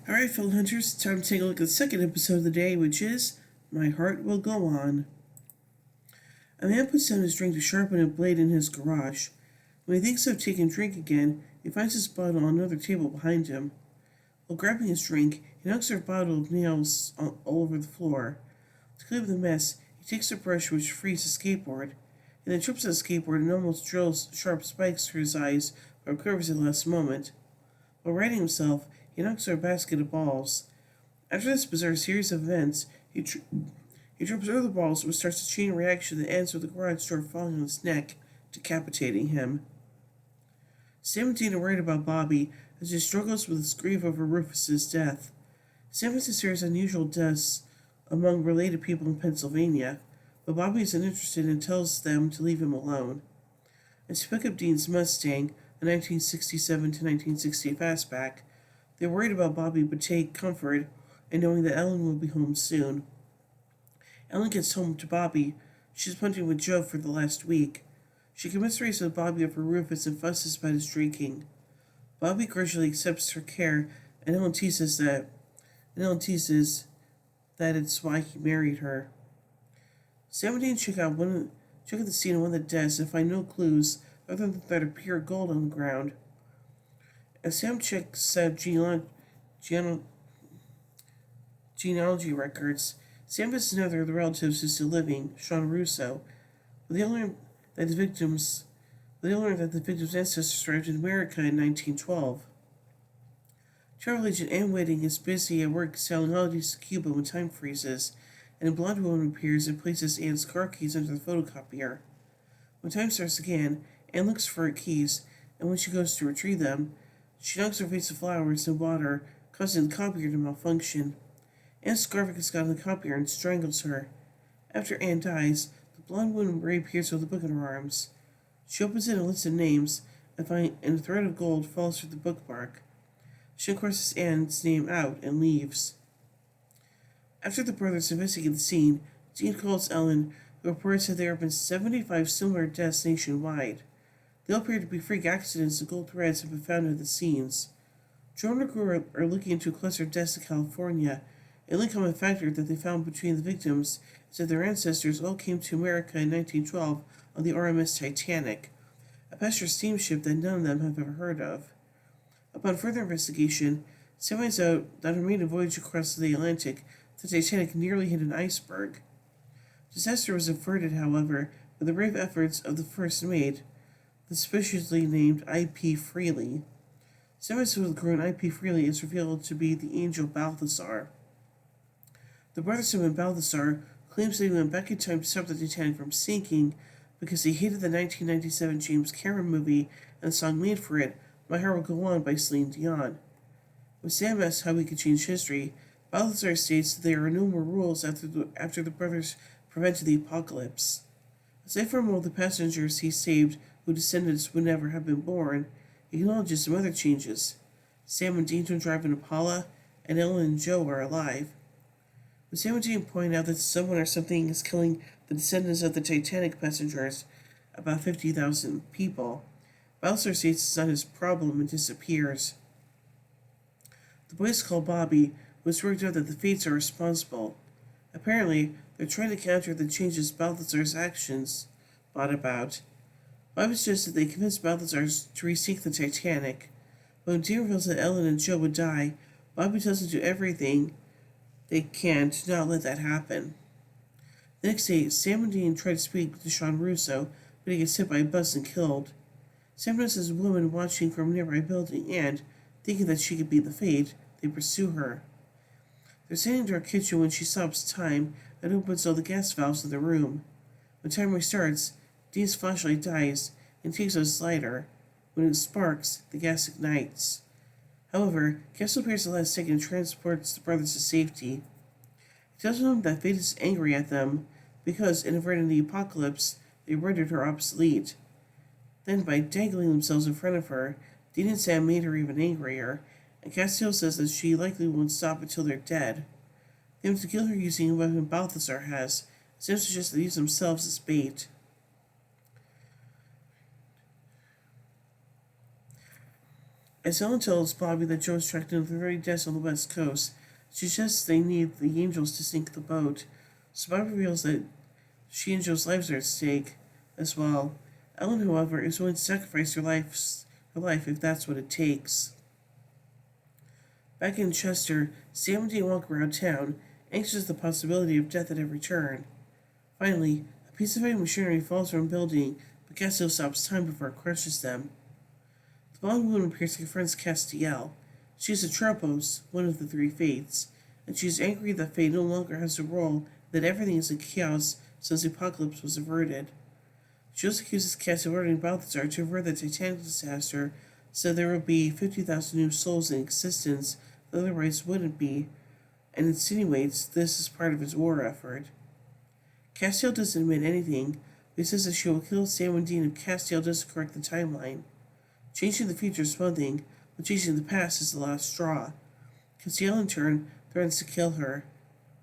Alright, Film Hunters, time to take a look at the second episode of the day, which is My Heart Will Go On. A man puts down his drink to sharpen a blade in his garage. When he thinks of taking a drink again, he finds his bottle on another table behind him. While grabbing his drink, he knocks a bottle of nails all over the floor. To clean up the mess, he takes a brush which frees his skateboard. He then trips on the skateboard and almost drills sharp spikes through his eyes, but recovers at the last moment. While righting himself, he knocks over a basket of balls. After this bizarre series of events, he trips over the balls, which starts a chain reaction that ends with the garage door falling on his neck, decapitating him. Sam and Dean are worried about Bobby as he struggles with his grief over Rufus's death. Sam has a series of unusual deaths among related people in Pennsylvania, but Bobby isn't interested and tells them to leave him alone. As they pick up Dean's Mustang, a 1967 to 1960 fastback, they're worried about Bobby but take comfort in knowing that Ellen will be home soon. Ellen gets home to Bobby. She's punching with Joe for the last week. She commiserates with Bobby over Rufus and fusses about his drinking. Bobby grudgingly accepts her care, and Ellen teases that it's why he married her. Sam and Dean check out the scene of one of the desks and find no clues other than that of pure gold on the ground. As Sam checks out genealogy records, Sam visits another of the relatives who's still living, Sean Russo, but they learn that the victim's ancestors arrived in America in 1912. Travel agent Ann Whitting is busy at work selling holidays to Cuba when time freezes, and a blonde woman appears and places Ann's car keys under the photocopier. When time starts again, Ann looks for her keys, and when she goes to retrieve them, she knocks her vase of flowers and water, causing the copier to malfunction. Ann scarf gets got on the copier and strangles her. After Ann dies, the blonde woman reappears with a book in her arms. She opens it and lists the names, and a thread of gold falls through the bookmark. She crosses Ann's name out and leaves. After the brothers investigate the scene, Dean calls Ellen, who reports that there have been 75 similar deaths nationwide. They all appear to be freak accidents, and gold threads have been found in the scenes. Joe and her crew are looking into a cluster of deaths in California. The only common factor that they found between the victims is that their ancestors all came to America in 1912 on the RMS Titanic, a passenger steamship that none of them have ever heard of. Upon further investigation, Sam finds out that on her maiden voyage across the Atlantic, the Titanic nearly hit an iceberg. Disaster was averted, however, by the brave efforts of the first mate, the suspiciously named I.P. Freely. Sam's with the crew and I.P. Freely is revealed to be the angel Balthazar. The brother Sam and Balthazar claims that he went back in time to stop the Titanic from sinking because he hated the 1997 James Cameron movie and the song made for it, My Heart Will Go On by Celine Dion. When Sam asks how we could change history, Balthazar states that there are no more rules after the brothers prevented the apocalypse. Aside from all the passengers he saved whose descendants would never have been born, he acknowledges some other changes. Sam and Dean don't drive an Impala, and Ellen and Joe are alive. When Sam and Dean point out that someone or something is killing the descendants of the Titanic passengers, about 50,000 people, Balthazar states it's not his problem and disappears. The boys call Bobby, who has worked out that the Fates are responsible. Apparently, they're trying to counter the changes Balthazar's actions brought about. Bobby suggests that they convince Balthazar to resink the Titanic, but when Dean reveals that Ellen and Joe would die, Bobby tells them to do everything they can to not let that happen. The next day, Sam and Dean try to speak to Sean Russo, but he gets hit by a bus and killed. Sam notices a woman watching from a nearby building and, thinking that she could be the Fate, they pursue her. They're standing to her kitchen when she stops time and opens all the gas valves in the room. When time restarts, Dean's flashlight dies and takes out his lighter. When it sparks, the gas ignites. However, gas appears at the last second and transports the brothers to safety. He tells them that Fate is angry at them because, in averting the apocalypse, they rendered her obsolete. Then, by dangling themselves in front of her, Dean and Sam made her even angrier, and Castiel says that she likely won't stop until they're dead. They have to kill her using a weapon Balthazar has. Sam suggests they use themselves as bait. As Ellen tells Bobby that Joe is tracked into the very desk on the west coast, she suggests they need the angels to sink the boat. So Bobby reveals that she and Joe's lives are at stake as well. Ellen, however, is willing to sacrifice her life if that's what it takes. Back in Chester, Sam and Dean walk around town, anxious at the possibility of death at every turn. Finally, a piece of heavy machinery falls from a building, but Castiel stops time before it crushes them. The blonde woman appears and confronts Castiel. She is a Tropos, one of the three fates, and she is angry that fate no longer has a role, that everything is in chaos since the apocalypse was averted. She also accuses Castiel of ordering Balthazar to avert the Titanic disaster so there would be 50,000 new souls in existence that otherwise wouldn't be, and insinuates this is part of his war effort. Castiel doesn't admit anything, but he says that she will kill Sam and Dean if Castiel doesn't correct the timeline. Changing the future is one thing, but changing the past is the last straw. Castiel, in turn, threatens to kill her.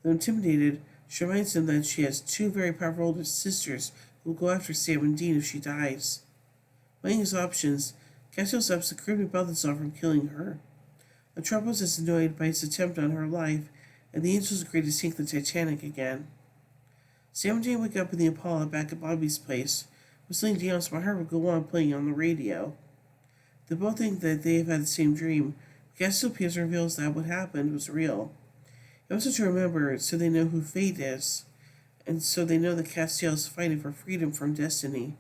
Though intimidated, she reminds him that she has two very powerful older sisters who will go after Sam and Dean if she dies. Weighing his options, Castiel stops the criminal Balthazar from killing her. Atropos is annoyed by his attempt on her life, and the angels agree to sink the Titanic again. Sam and Dean wake up in the Impala back at Bobby's place, with Celine Dion's My Heart Will Go On playing on the radio. They both think that they have had the same dream, but Castiel appears and reveals that what happened was real. He wants them to remember it so they know who fate is, and so they know that Castiel is fighting for freedom from destiny.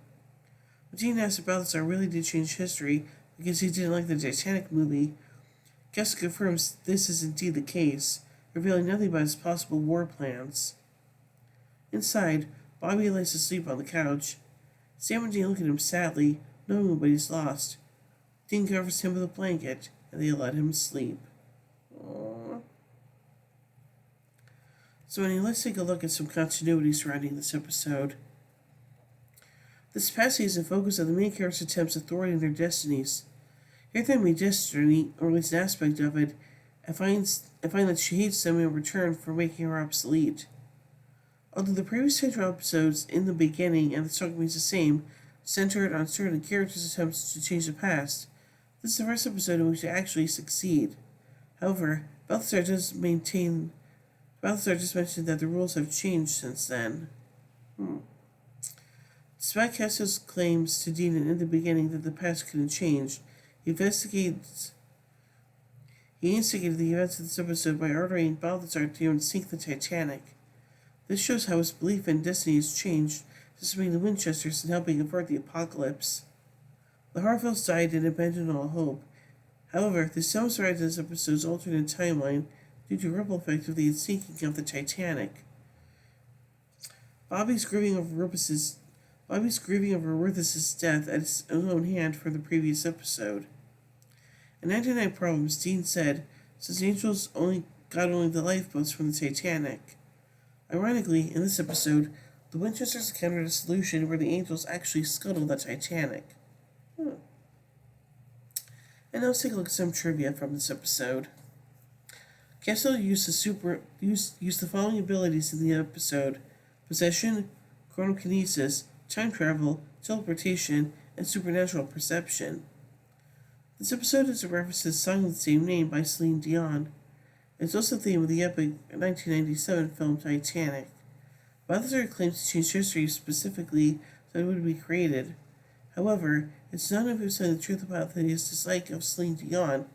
When Dean asks if Balthazar really did change history because he didn't like the Titanic movie, Castiel confirms this is indeed the case, revealing nothing about his possible war plans. Inside, Bobby lays asleep on the couch. Sam and Dean look at him sadly, knowing what he's lost. Dean covers him with a blanket, and they let him sleep. Aww. So anyway, let's take a look at some continuity surrounding this episode. This past season focused on the main character's attempts at thwarting their destinies. Here they may destiny, or at least an aspect of it, and find that she hates them in return for making her obsolete. Although the previous central episodes in the beginning and the story remains the same, centered on certain characters' attempts to change the past, this is the first episode in which they actually succeed. However, Balthazar just mentioned that the rules have changed since then. Despite Castiel's claims to Dean in the beginning that the past couldn't change, he instigated the events of this episode by ordering Balthazar to sink the Titanic. This shows how his belief in destiny has changed, disarming the Winchesters and helping avert the apocalypse. The Harvilles died and abandoned all hope. However, the film survived this episode's alternate timeline due to a ripple effect of the sinking of the Titanic. Bobby's grieving over Rufus's death at his own hand from the previous episode. In 99 Problems, Dean said, since the angels got only the lifeboats from the Titanic. Ironically, in this episode, the Winchesters encountered a solution where the angels actually scuttled the Titanic. And now let's take a look at some trivia from this episode. Castiel used the following abilities in the episode: possession, chronokinesis, time travel, teleportation, and supernatural perception. This episode is a reference to the song of the same name by Celine Dion. It's also the theme of the epic 1997 film Titanic. Balthazar claims to change history specifically so it would be created. However, it's not enough to say the truth about his dislike of Celine Dion,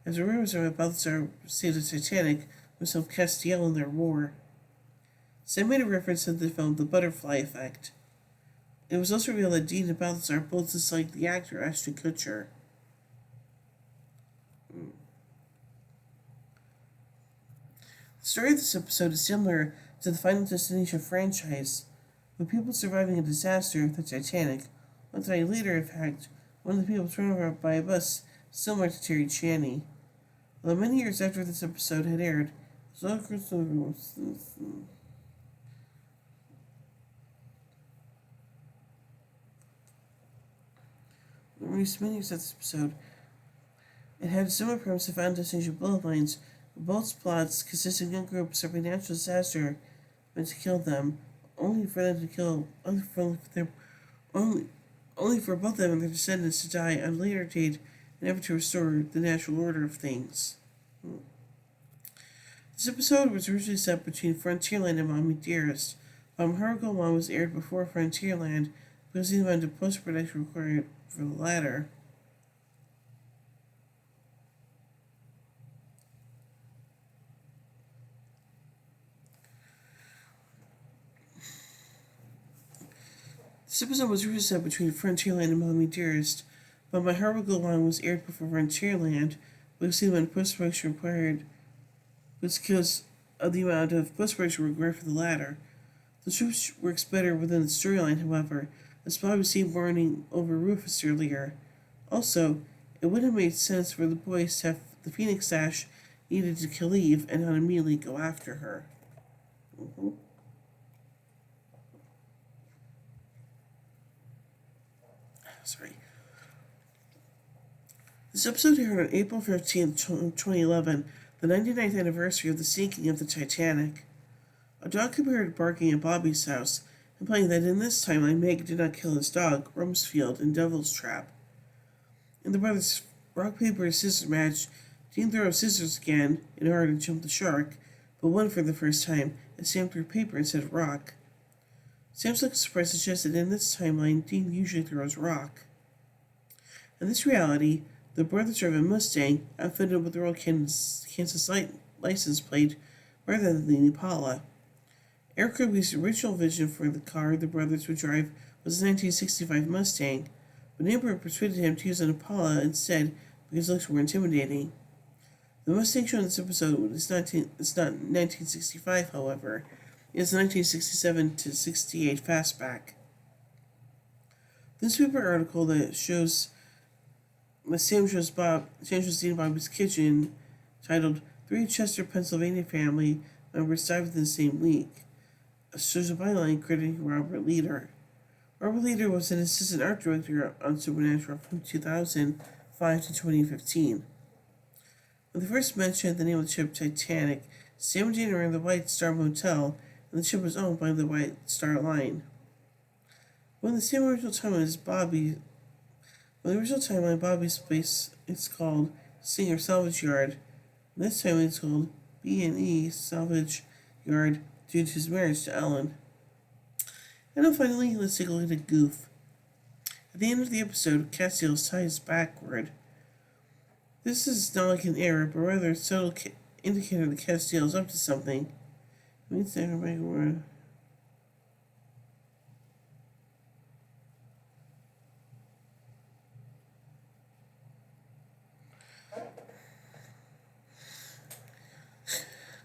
as the rumors are that Balthazar saved the Titanic with help Castiel in their war. Sam made a reference to the film The Butterfly Effect. It was also revealed that Dean and Balthazar both disliked the actor Ashton Kutcher. The story of this episode is similar to the Final Destination franchise, with people surviving a disaster, the Titanic. 1 day later, in fact, one of the people was run over by a bus similar to Terry Chaney. Although many years after this episode had aired, many years after this episode, it had a similar premise to Final Destination Bloodlines. Both plots consisting of young groups surviving natural disaster meant to kill them, only for both of them and their descendants to die at a later date an effort to restore the natural order of things. This episode was originally set between Frontierland and Mommy Dearest. Her Go On was aired before Frontierland because of the amount of post-production required for the latter. This episode was originally set between Frontierland and Mommy Dearest, but My Heart Will Go On was aired before Frontierland because the amount of post-production required was because of the amount of post-production required for the latter. The script works better within the storyline, however, as Bobby was seen running over Rufus earlier. Also, it would have made sense for the boys to have the Phoenix Sash needed to kill Eve and not immediately go after her. Sorry. This episode aired on April 15th, 2011, the 99th anniversary of the sinking of the Titanic. A dog appeared barking at Bobby's house, implying that in this timeline Meg did not kill his dog, Rumsfeld, in Devil's Trap. In the brothers' rock, paper, scissors match, Dean threw scissors again in order to jump the shark, but won for the first time, and Sam threw paper instead of rock. Sam's look of surprise suggests that in this timeline, Dean usually throws rock. In this reality, the brothers drive a Mustang outfitted with the Royal Kansas license plate rather than the Impala. Eric Kirby's original vision for the car the brothers would drive was a 1965 Mustang, but Amber persuaded him to use an Impala instead because it looks more intimidating. The Mustang shown in this episode is not 1965, however. It's a 1967 to 68 fastback. The newspaper article that shows Sam shows Dean Bobby's kitchen, titled "3 Chester, Pennsylvania Family Members Died Within the Same Week," shows a byline crediting Robert Leader. Robert Leader was an assistant art director on Supernatural from 2005 to 2015. When they first mentioned the name of the ship Titanic, Sam and Dean were in the White Star Motel, and the ship was owned by the White Star Line. When the same original timeline Bobby's place is called Singer Salvage Yard. This time it's called B&E Salvage Yard due to his marriage to Ellen. And then finally, let's take a look at Goof. At the end of the episode, Castiel's tie is backward. This is not like an error, but rather a subtle indicator that Castiel is up to something. It means that everybody were.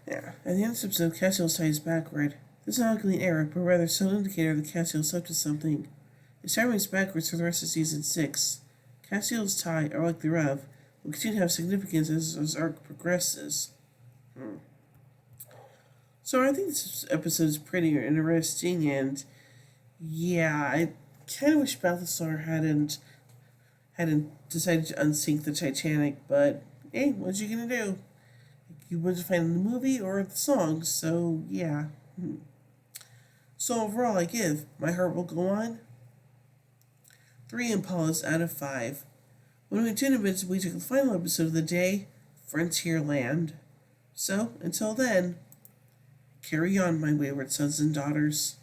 Yeah. At the end of the episode, Castiel's tie is backward. This is not likely an error, but rather some indicator that Castiel's up to something. His tie remains backwards for the rest of season 6. Castiel's tie, or like the Rev, will continue to have significance as his arc progresses. So I think this episode is pretty interesting, and yeah, I kind of wish Balthasar hadn't decided to unsink the Titanic, but hey, what you gonna do? You want to find the movie or the song, so yeah. So overall, I give My Heart Will Go On 3 Impalas out of 5. When we tune in, we took the final episode of the day, Frontierland. So, until then, carry on, my wayward sons and daughters.